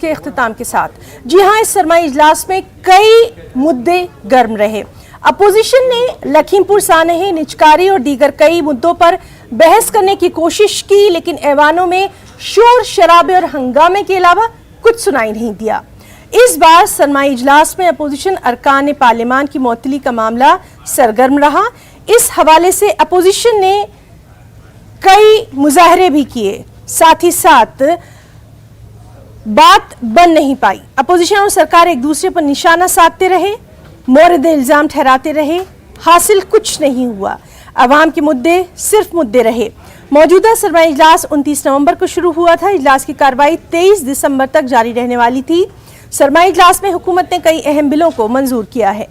के इख्तिताम के साथ। जी हां, इस सरमाई इजलास में कई मुद्दे गर्म रहे। अपोजिशन ने लखीमपुर सानहे, निजकारी और दीगर कई मुद्दों पर बहस करने की कोशिश की, लेकिन ऐवानों में शोर शराबे और हंगामे के अलावा कुछ सुनाई नहीं दिया। इस बार सरमाई इजलास में अपोजिशन अरकान पार्लियामान की मुअत्तली का मामला सरगर्म रहा। इस हवाले से अपोजिशन ने कई मुजाहरे भी किए, साथ ही साथ बात बन नहीं पाई। अपोजिशन और सरकार एक दूसरे पर निशाना साधते रहे, मोरद इल्जाम ठहराते रहे, हासिल कुछ नहीं हुआ। अवाम के मुद्दे सिर्फ मुद्दे रहे। मौजूदा सरमाई इजलास 29 नवंबर को शुरू हुआ था। इजलास की कार्रवाई 23 दिसंबर तक जारी रहने वाली थी। सरमाई इजलास में हुकूमत ने कई अहम बिलों को मंजूर किया है।